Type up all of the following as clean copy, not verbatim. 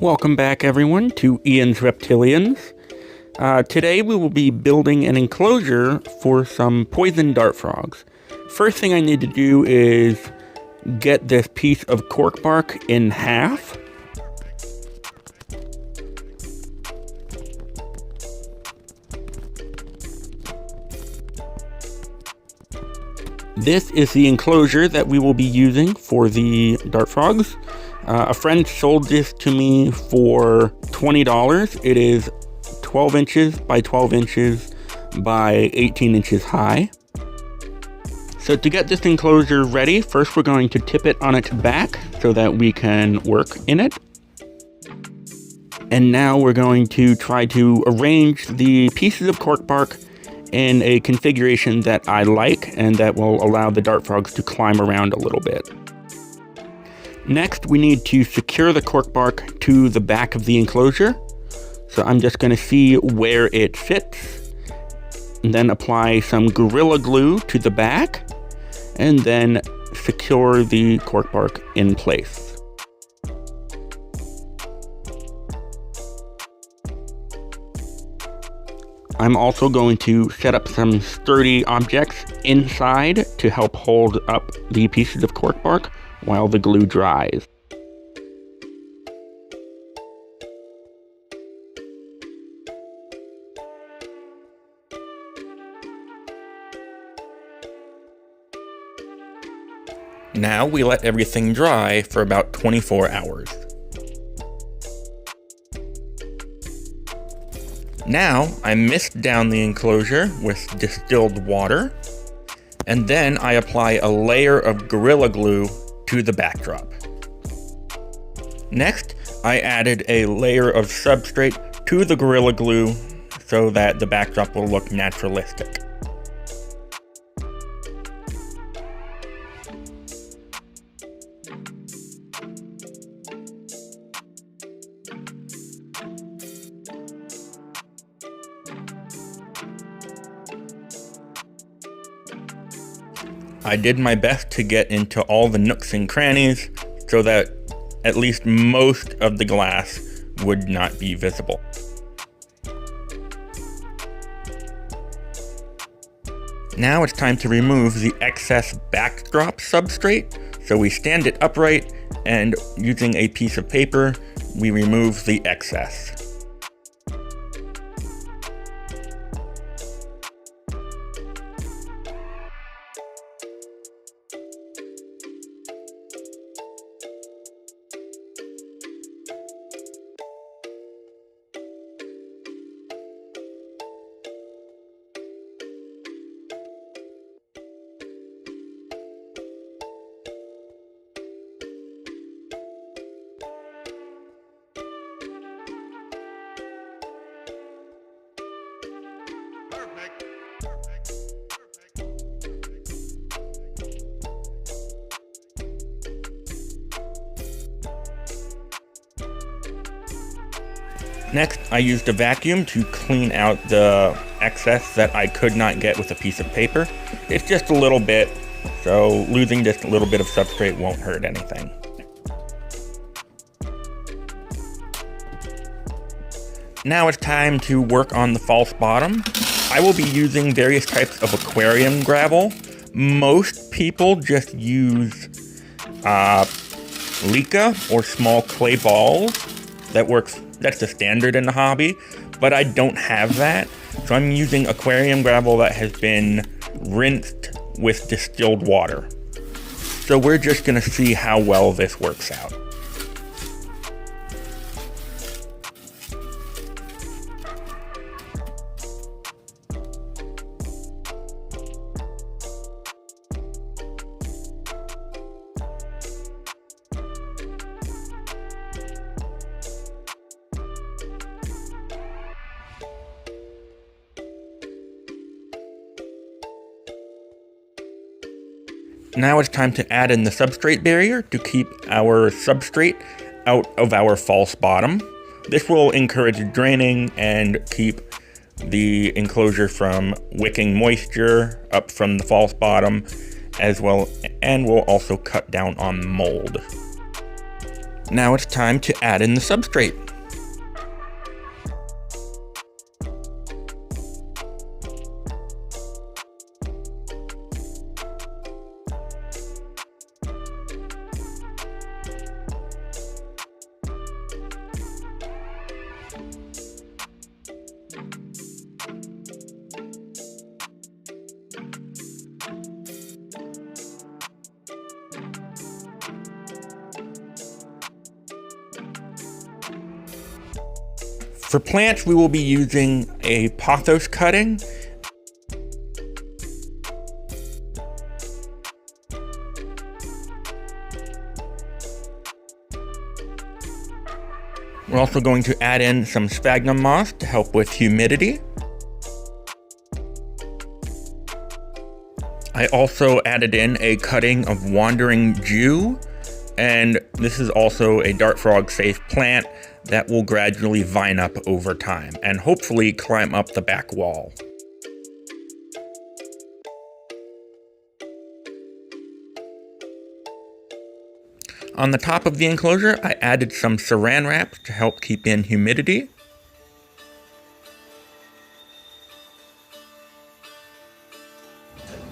Welcome back, everyone, to Ian's Reptilians. Today we will be building an enclosure for some poison dart frogs. First thing I need to do is get this piece of cork bark in half. This is the enclosure that we will be using for the dart frogs. A friend sold this to me for $20. It is 12 inches by 12 inches by 18 inches high. So to get this enclosure ready, first we're going to tip it on its back so that we can work in it. And now we're going to try to arrange the pieces of cork bark in a configuration that I like and that will allow the dart frogs to climb around a little bit. Next, we need to secure the cork bark to the back of the enclosure. So I'm just going to see where it fits, and then apply some Gorilla Glue to the back, and then secure the cork bark in place. I'm also going to set up some sturdy objects inside to help hold up the pieces of cork bark while the glue dries. Now we let everything dry for about 24 hours. Now I mist down the enclosure with distilled water, and then I apply a layer of Gorilla Glue to the backdrop. Next, I added a layer of substrate to the Gorilla Glue so that the backdrop will look naturalistic. I did my best to get into all the nooks and crannies so that at least most of the glass would not be visible. Now it's time to remove the excess backdrop substrate. So we stand it upright, and using a piece of paper, we remove the excess. Next, I used a vacuum to clean out the excess that I could not get with a piece of paper. It's just a little bit, so losing just a little bit of substrate won't hurt anything. Now it's time to work on the false bottom. I will be using various types of aquarium gravel. Most people just use Leca or small clay balls. That's the standard in the hobby, but I don't have that. So I'm using aquarium gravel that has been rinsed with distilled water. So we're just gonna see how well this works out. Now it's time to add in the substrate barrier to keep our substrate out of our false bottom. This will encourage draining and keep the enclosure from wicking moisture up from the false bottom, as well, and will also cut down on mold. Now it's time to add in the substrate. For plants, we will be using a pothos cutting. We're also going to add in some sphagnum moss to help with humidity. I also added in a cutting of wandering Jew, and this is also a dart frog safe plant that will gradually vine up over time and hopefully climb up the back wall. On the top of the enclosure, I added some saran wrap to help keep in humidity.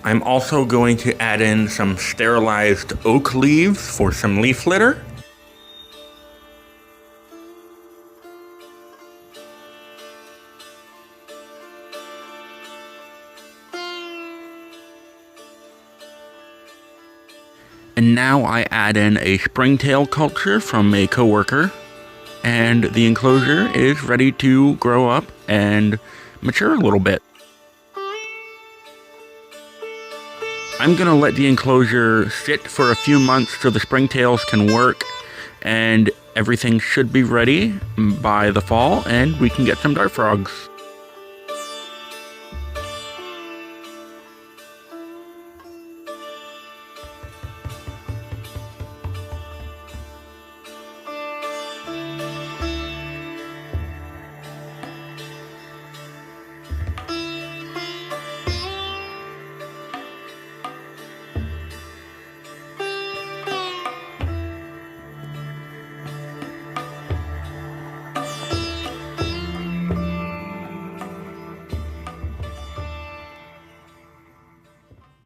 I'm also going to add in some sterilized oak leaves for some leaf litter. And now I add in a springtail culture from a coworker, and the enclosure is ready to grow up and mature a little bit. I'm gonna let the enclosure sit for a few months so the springtails can work, and everything should be ready by the fall and we can get some dart frogs.